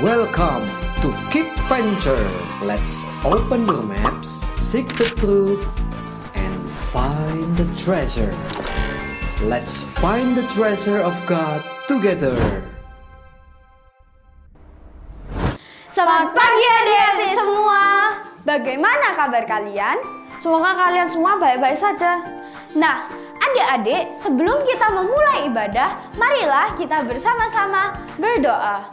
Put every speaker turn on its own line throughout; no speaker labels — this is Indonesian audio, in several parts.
Welcome to Keep Venture. Let's open your maps, seek the truth, and find the treasure. Let's find the treasure of God together.
Selamat pagi adik-adik semua. Bagaimana kabar kalian?
Semoga kalian semua baik-baik saja.
Nah, adik-adik, sebelum kita memulai ibadah, marilah kita bersama-sama berdoa.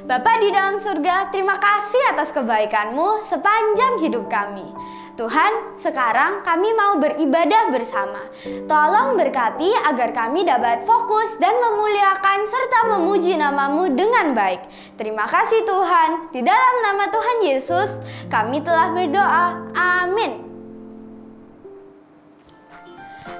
Bapa di dalam surga, terima kasih atas kebaikan-Mu sepanjang hidup kami. Tuhan, sekarang kami mau beribadah bersama. Tolong berkati agar kami dapat fokus dan memuliakan serta memuji nama-Mu dengan baik. Terima kasih Tuhan. Di dalam nama Tuhan Yesus, kami telah berdoa. Amin.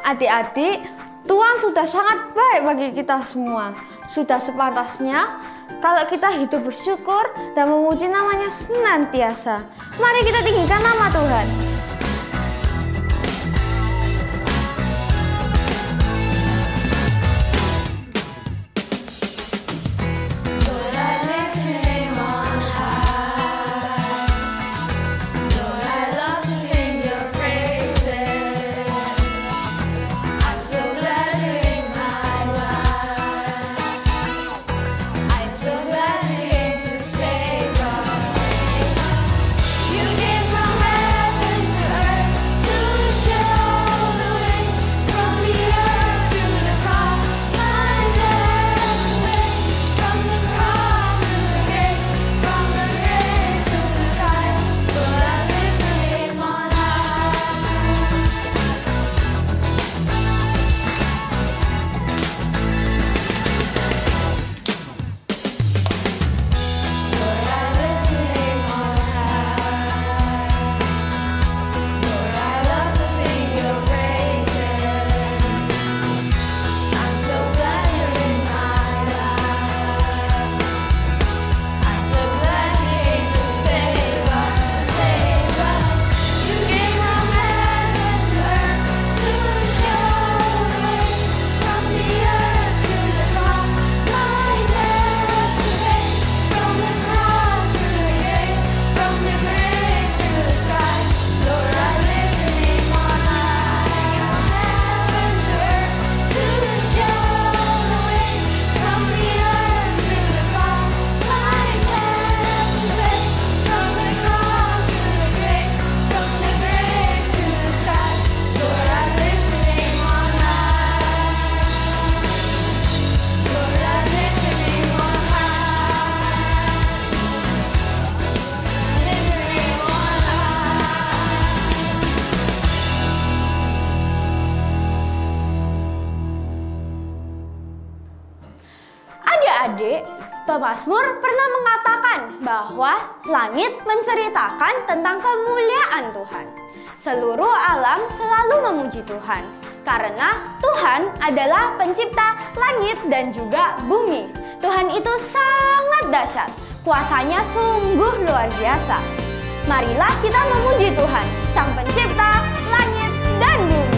Adik-adik, Tuhan sudah sangat baik bagi kita semua. Sudah sepantasnya kalau kita hidup bersyukur dan memuji namanya senantiasa. Mari kita tinggikan nama Tuhan.
Adik, pemazmur pernah mengatakan bahwa langit menceritakan tentang kemuliaan Tuhan. Seluruh alam selalu memuji Tuhan, karena Tuhan adalah pencipta langit dan juga bumi. Tuhan itu sangat dahsyat, kuasanya sungguh luar biasa. Marilah kita memuji Tuhan, Sang Pencipta langit dan bumi.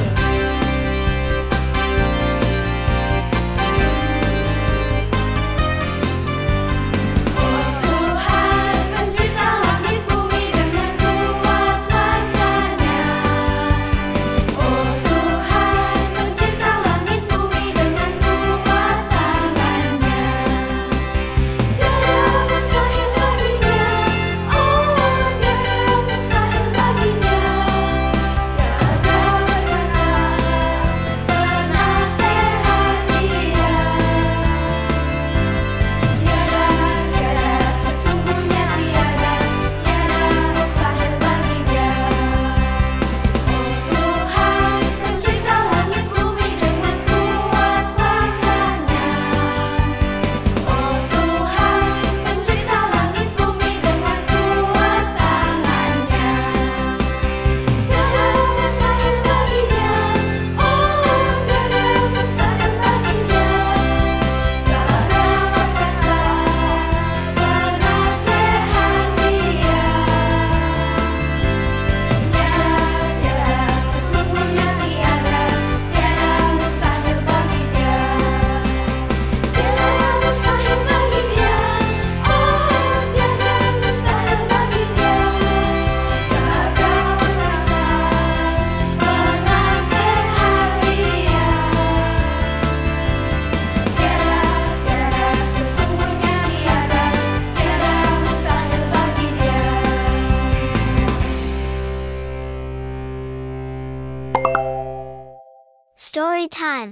Story time.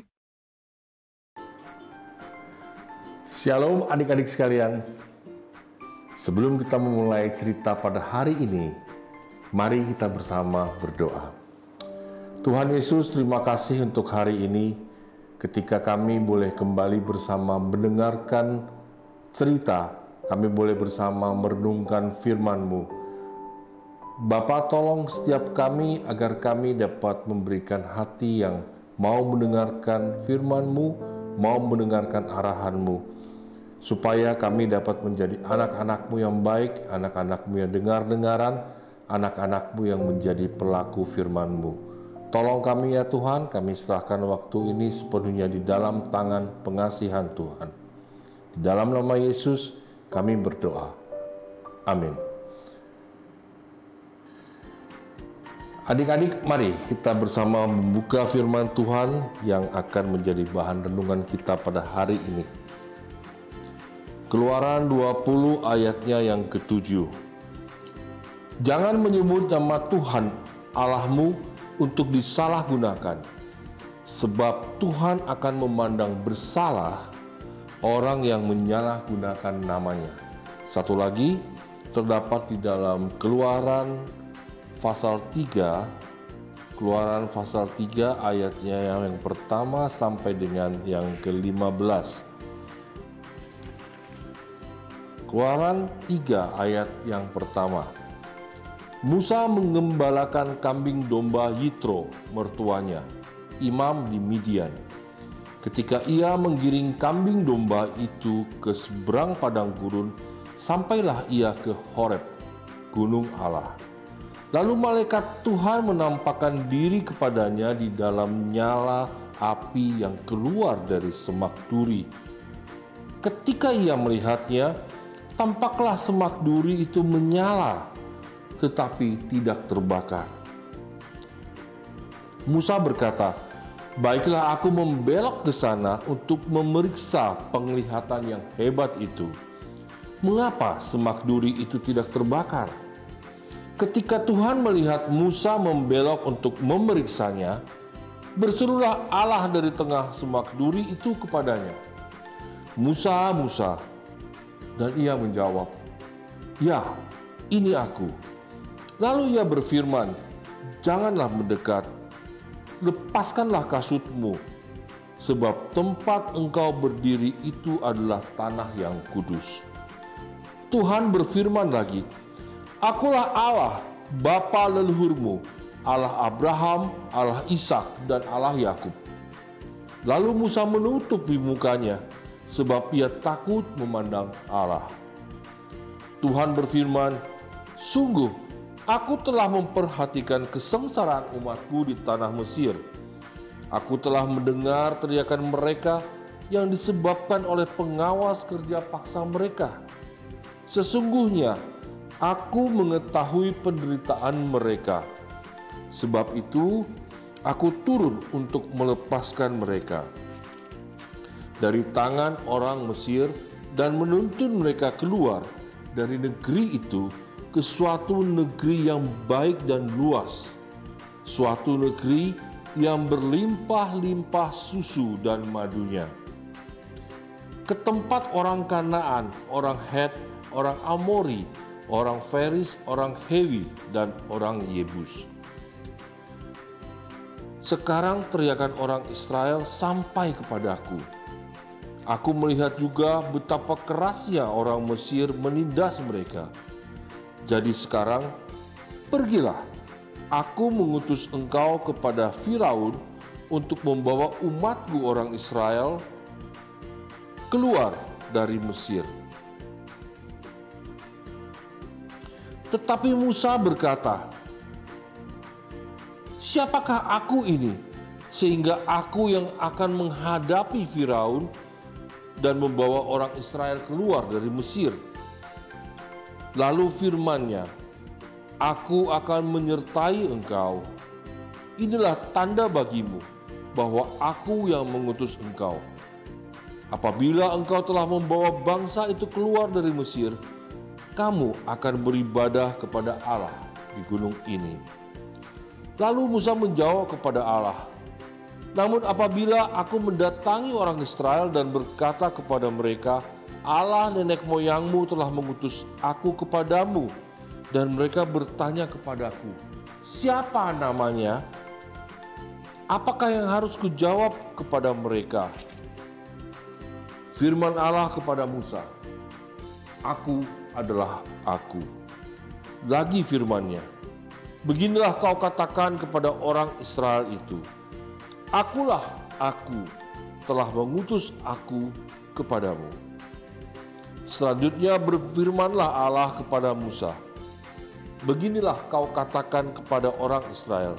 Shalom adik-adik sekalian. Sebelum kita memulai cerita pada hari ini, mari kita bersama berdoa. Tuhan Yesus, terima kasih untuk hari ini ketika kami boleh kembali bersama mendengarkan cerita, kami boleh bersama merenungkan firman-Mu. Bapa, tolong setiap kami agar kami dapat memberikan hati yang mau mendengarkan firman-Mu, mau mendengarkan arahan-Mu, supaya kami dapat menjadi anak-anak-Mu yang baik, anak-anak-Mu yang dengar-dengaran, anak-anak-Mu yang menjadi pelaku firman-Mu. Tolong kami ya Tuhan, kami serahkan waktu ini sepenuhnya di dalam tangan pengasihan Tuhan. Di dalam nama Yesus kami berdoa. Amin. Adik-adik, mari kita bersama membuka firman Tuhan yang akan menjadi bahan renungan kita pada hari ini. Keluaran 20 ayatnya yang ke-7. Jangan menyebut nama Tuhan Allahmu untuk disalahgunakan, sebab Tuhan akan memandang bersalah orang yang menyalahgunakan namanya. Satu lagi terdapat di dalam Keluaran pasal 3, Keluaran pasal 3 ayatnya yang pertama sampai dengan yang ke-15. Keluaran 3 ayat yang pertama. Musa mengembalakan kambing domba Yitro, mertuanya, imam di Midian. Ketika ia menggiring kambing domba itu ke seberang padang gurun, sampailah ia ke Horeb, gunung Allah. Lalu malaikat Tuhan menampakkan diri kepadanya di dalam nyala api yang keluar dari semak duri. Ketika ia melihatnya, tampaklah semak duri itu menyala, tetapi tidak terbakar. Musa berkata, "Baiklah, aku membelok ke sana untuk memeriksa penglihatan yang hebat itu. Mengapa semak duri itu tidak terbakar?" Ketika Tuhan melihat Musa membelok untuk memeriksanya, berserulah Allah dari tengah semak duri itu kepadanya, "Musa, Musa." Dan ia menjawab, "Ya, ini aku." Lalu ia berfirman, "Janganlah mendekat, lepaskanlah kasutmu, sebab tempat engkau berdiri itu adalah tanah yang kudus." Tuhan berfirman lagi, "Akulah Allah, Bapa leluhurmu, Allah Abraham, Allah Ishak, dan Allah Yakub." Lalu Musa menutupi mukanya, sebab ia takut memandang Allah. Tuhan berfirman, "Sungguh, aku telah memperhatikan kesengsaraan umatku di tanah Mesir. Aku telah mendengar teriakan mereka yang disebabkan oleh pengawas kerja paksa mereka. Sesungguhnya, aku mengetahui penderitaan mereka. Sebab itu, aku turun untuk melepaskan mereka dari tangan orang Mesir dan menuntun mereka keluar dari negeri itu ke suatu negeri yang baik dan luas, suatu negeri yang berlimpah-limpah susu dan madunya, ke tempat orang Kanaan, orang Het, orang Amori, orang Feris, orang Hewi, dan orang Yebus." Sekarang teriakan orang Israel sampai kepadaku. Aku melihat juga betapa kerasnya orang Mesir menindas mereka. Jadi sekarang, pergilah, aku mengutus engkau kepada Firaun untuk membawa umatku orang Israel keluar dari Mesir. Tetapi Musa berkata, "Siapakah aku ini, sehingga aku yang akan menghadapi Firaun dan membawa orang Israel keluar dari Mesir?" Lalu firman-Nya, "Aku akan menyertai engkau. Inilah tanda bagimu bahwa aku yang mengutus engkau. Apabila engkau telah membawa bangsa itu keluar dari Mesir, kamu akan beribadah kepada Allah di gunung ini." Lalu Musa menjawab kepada Allah, Namun apabila aku mendatangi orang Israel dan berkata kepada mereka, Allah nenek moyangmu telah mengutus aku kepadamu, dan mereka bertanya kepadaku, siapa namanya? Apakah yang harus kujawab kepada mereka? Firman Allah kepada Musa, aku adalah aku. Lagi firman-Nya, beginilah kau katakan kepada orang Israel itu, akulah aku, telah mengutus aku kepadamu. Selanjutnya berfirmanlah Allah kepada Musa, beginilah kau katakan kepada orang Israel,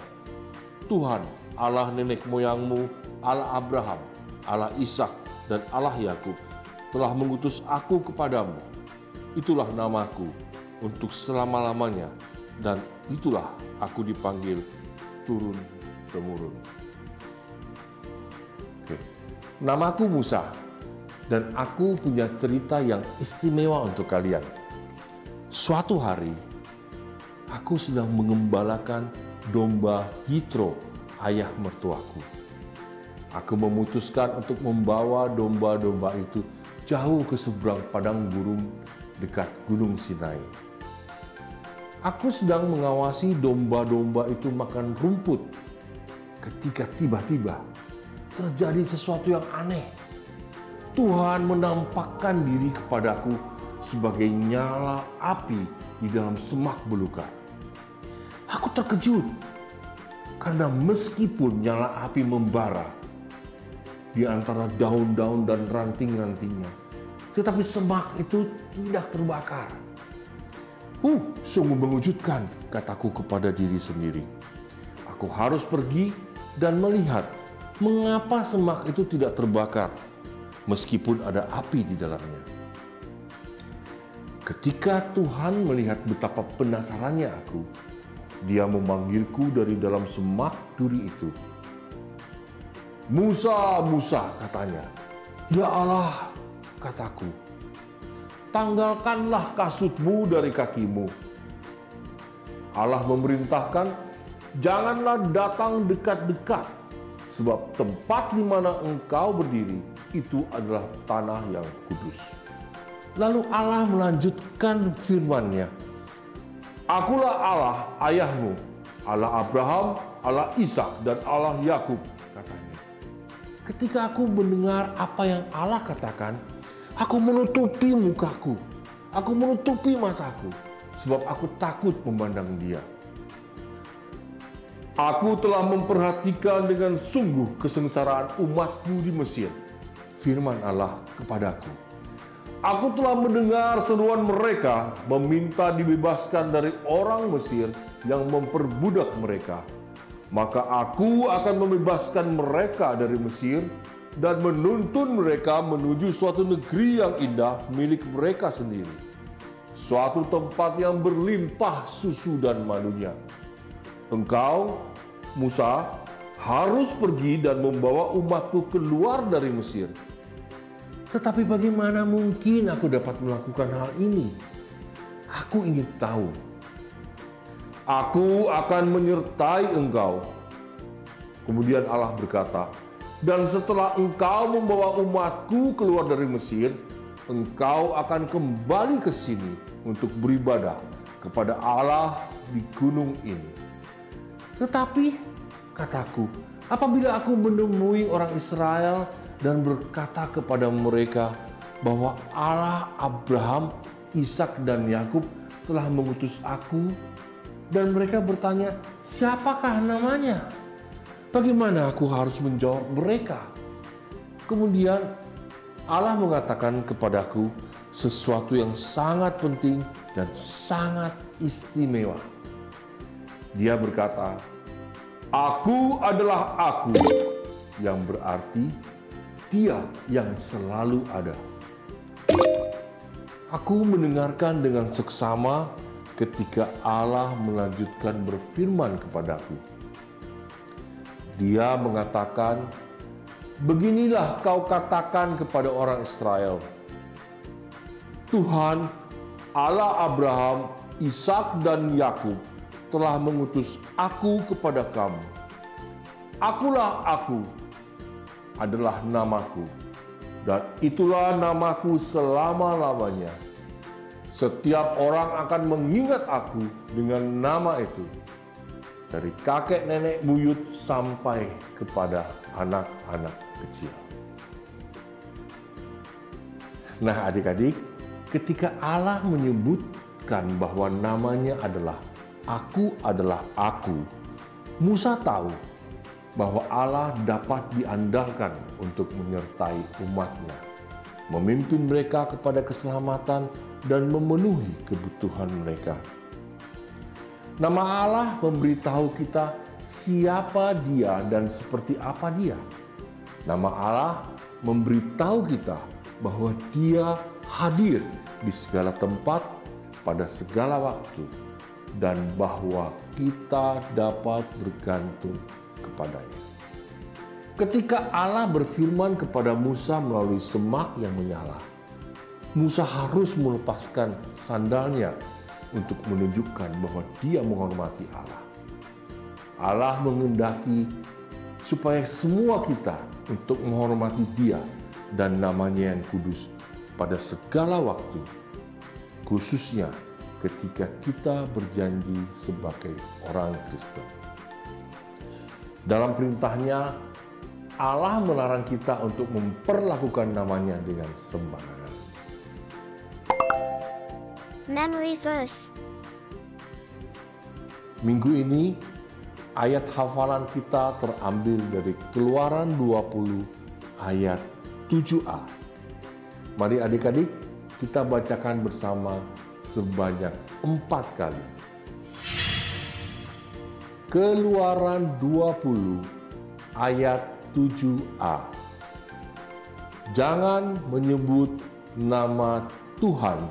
Tuhan Allah nenek moyangmu, Allah Abraham, Allah Ishak, dan Allah Yakub telah mengutus aku kepadamu. Itulah namaku untuk selama-lamanya, dan itulah aku dipanggil turun-temurun. Namaku Musa, dan aku punya cerita yang istimewa untuk kalian. Suatu hari, aku sedang mengembalakan domba Yitro, ayah mertuaku. Aku memutuskan untuk membawa domba-domba itu jauh ke seberang padang gurun dekat Gunung Sinai. Aku sedang mengawasi domba-domba itu makan rumput, ketika tiba-tiba terjadi sesuatu yang aneh. Tuhan menampakkan diri kepadaku sebagai nyala api di dalam semak belukar. Aku terkejut karena meskipun nyala api membara di antara daun-daun dan ranting-rantingnya, tetapi semak itu tidak terbakar. Sungguh mengejutkan, kataku kepada diri sendiri. Aku harus pergi dan melihat mengapa semak itu tidak terbakar meskipun ada api di dalamnya. Ketika Tuhan melihat betapa penasarannya aku, Dia memanggilku dari dalam semak duri itu. Musa, Musa, katanya. Ya Allah, kataku, tanggalkanlah kasutmu dari kakimu. Allah memerintahkan, janganlah datang dekat-dekat, sebab tempat di mana engkau berdiri itu adalah tanah yang kudus. Lalu Allah melanjutkan firman-Nya, akulah Allah ayahmu, Allah Abraham, Allah Ishak, dan Allah Yakub, katanya. Ketika aku mendengar apa yang Allah katakan, aku menutupi mukaku, aku menutupi mataku, sebab aku takut memandang Dia. Aku telah memperhatikan dengan sungguh kesengsaraan umatmu di Mesir. Firman Allah kepadaku, aku telah mendengar seruan mereka meminta dibebaskan dari orang Mesir yang memperbudak mereka. Maka aku akan membebaskan mereka dari Mesir dan menuntun mereka menuju suatu negeri yang indah milik mereka sendiri. Suatu tempat yang berlimpah susu dan madunya. Engkau, Musa, harus pergi dan membawa umatku keluar dari Mesir. Tetapi bagaimana mungkin aku dapat melakukan hal ini? Aku ingin tahu. Aku akan menyertai engkau. Kemudian Allah berkata, dan setelah engkau membawa umatku keluar dari Mesir, engkau akan kembali ke sini untuk beribadah kepada Allah di gunung ini. Tetapi, kataku, apabila aku menemui orang Israel dan berkata kepada mereka bahwa Allah Abraham, Ishak, dan Yakub telah mengutus aku, dan mereka bertanya, siapakah namanya? Bagaimana aku harus menjawab mereka? Kemudian Allah mengatakan kepadaku sesuatu yang sangat penting dan sangat istimewa. Dia berkata, aku adalah aku, yang berarti Dia yang selalu ada. Aku mendengarkan dengan seksama ketika Allah melanjutkan berfirman kepadaku. Dia mengatakan, beginilah kau katakan kepada orang Israel, Tuhan, Allah Abraham, Ishak, dan Yakub telah mengutus aku kepada kamu. Akulah aku adalah namaku, dan itulah namaku selama-lamanya. Setiap orang akan mengingat aku dengan nama itu, dari kakek nenek buyut sampai kepada anak-anak kecil. Nah adik-adik, ketika Allah menyebutkan bahwa namanya adalah Aku, Musa tahu bahwa Allah dapat diandalkan untuk menyertai umatnya, memimpin mereka kepada keselamatan dan memenuhi kebutuhan mereka. Nama Allah memberitahu kita siapa Dia dan seperti apa Dia. Nama Allah memberitahu kita bahwa Dia hadir di segala tempat pada segala waktu dan bahwa kita dapat bergantung kepadanya. Ketika Allah berfirman kepada Musa melalui semak yang menyala, Musa harus melepaskan sandalnya untuk menunjukkan bahwa dia menghormati Allah. Allah mengendaki supaya semua kita untuk menghormati Dia dan namanya yang kudus pada segala waktu, khususnya ketika kita berjanji sebagai orang Kristen. Dalam perintahnya, Allah melarang kita untuk memperlakukan namanya dengan sembarangan.
Memory verse.
Minggu ini, ayat hafalan kita terambil dari Keluaran 20 ayat 7a. Mari adik-adik, kita bacakan bersama sebanyak 4 kali. Keluaran 20 ayat 7a. Jangan menyebut nama Tuhan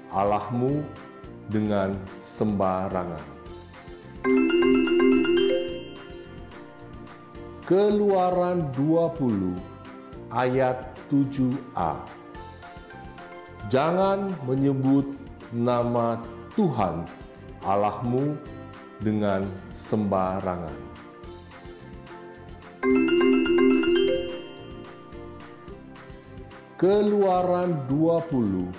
Allahmu dengan sembarangan. Keluaran 20 ayat 7a. Jangan menyebut nama Tuhan Allahmu dengan sembarangan. Keluaran 20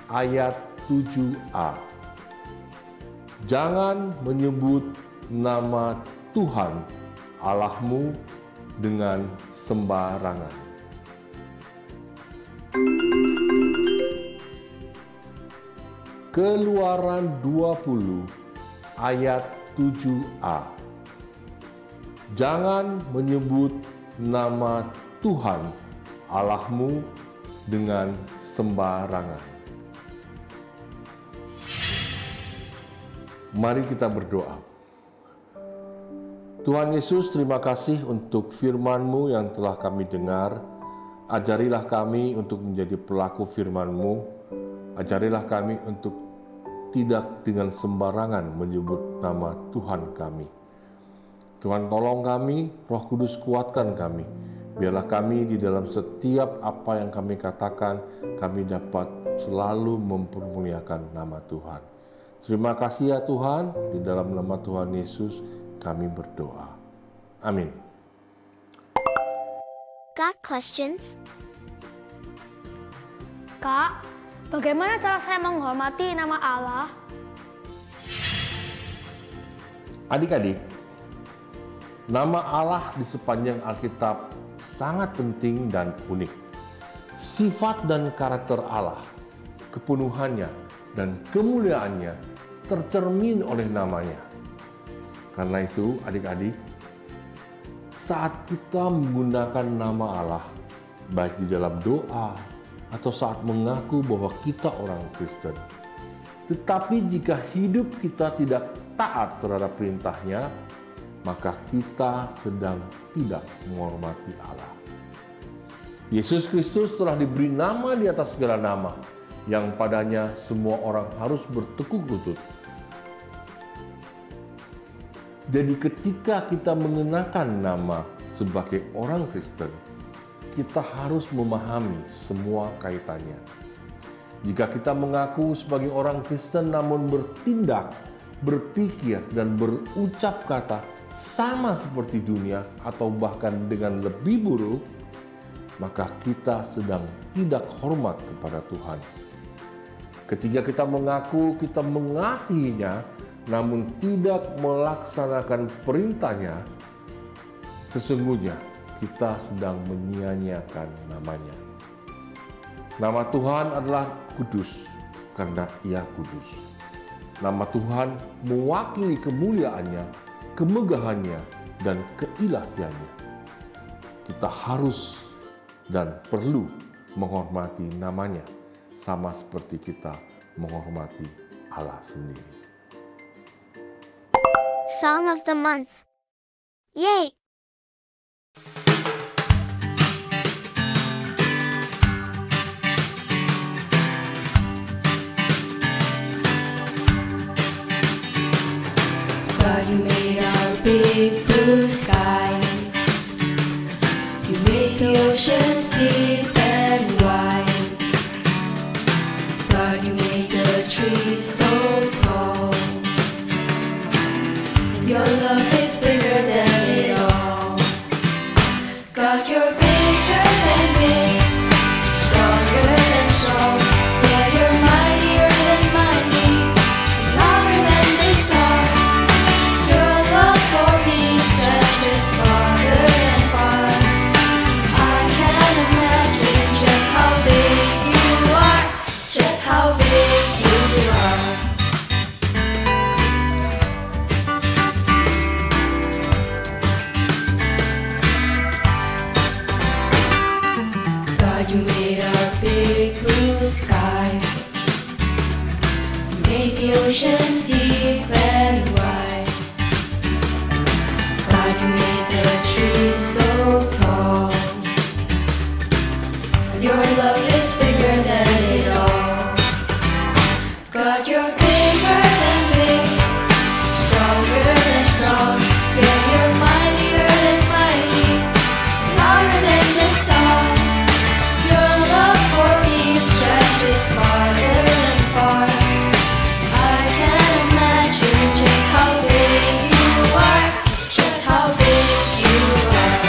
ayat 7a. Jangan menyebut nama Tuhan Allahmu dengan sembarangan. Keluaran 20 ayat 7a. Jangan menyebut nama Tuhan Allahmu dengan sembarangan. Mari kita berdoa. Tuhan Yesus, terima kasih untuk firman-Mu yang telah kami dengar. Ajarilah kami untuk menjadi pelaku firman-Mu. Ajarilah kami untuk tidak dengan sembarangan menyebut nama Tuhan kami. Tuhan tolong kami, Roh Kudus kuatkan kami. Biarlah kami di dalam setiap apa yang kami katakan, kami dapat selalu mempermuliakan nama Tuhan. Terima kasih ya Tuhan, di dalam nama Tuhan Yesus kami berdoa. Amin.
Got questions?
Kak, bagaimana cara saya menghormati nama Allah?
Adik-adik, nama Allah di sepanjang Alkitab sangat penting dan unik. Sifat dan karakter Allah, kepenuhannya dan kemuliaannya tercermin oleh namanya. Karena itu adik-adik, saat kita menggunakan nama Allah, baik di dalam doa atau saat mengaku bahwa kita orang Kristen, tetapi jika hidup kita tidak taat terhadap perintahnya, maka kita sedang tidak menghormati Allah. Yesus Kristus telah diberi nama di atas segala nama, yang padanya semua orang harus bertekuk lutut. Jadi ketika kita mengenakan nama sebagai orang Kristen, kita harus memahami semua kaitannya. Jika kita mengaku sebagai orang Kristen namun bertindak, berpikir, dan berucap kata sama seperti dunia atau bahkan dengan lebih buruk, maka kita sedang tidak hormat kepada Tuhan. Ketika kita mengaku kita mengasihinya, namun tidak melaksanakan perintahnya, sesungguhnya kita sedang menyia-nyiakan namanya. Nama Tuhan adalah kudus karena Ia kudus. Nama Tuhan mewakili kemuliaannya, kemegahannya, dan keilahiannya. Kita harus dan perlu menghormati namanya, sama seperti kita menghormati Allah sendiri.
Song of the month. Yay!
God, you made our big blue sky. You made the oceans deep and wide. God, you made the trees so tall. And your love is bigger than it all. God, you're bigger than big, stronger than strong. Yeah, you're mightier than mighty, louder than the song. Your love for me stretches farther and far. I can't imagine just how big you are, just how big you are. God, you made our big blue sky. You made the oceans deep and wide. God, you made the trees so tall. Your love is bigger than it all. God, you're bigger than big, stronger than strong. Yeah, you're mightier than mighty, louder than the song. Your love for me stretches farther than far. I can't imagine just how big you are, just how big you are.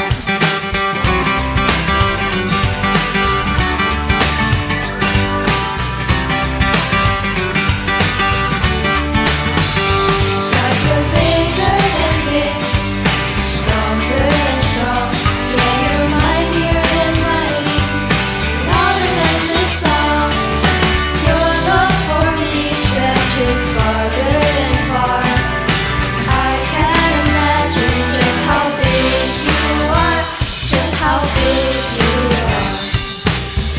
God, you're bigger than big, stronger than strong. Yeah, you're mightier than mighty, louder than the song. Your love for me stretches farther than far. I can't imagine just how big you are, just how big you are.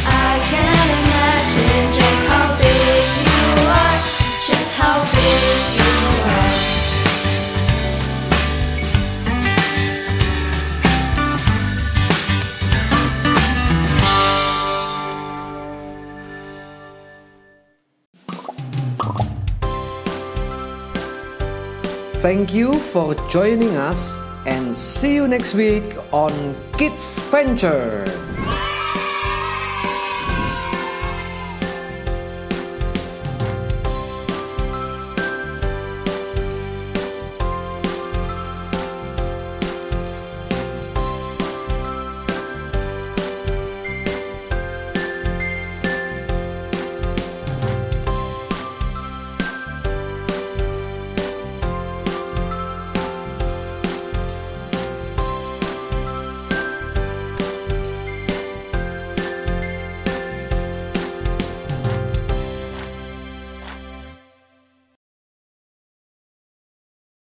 I can't imagine just how big you are, just how big you are.
Thank you for joining us and see you next week on Kids Venture.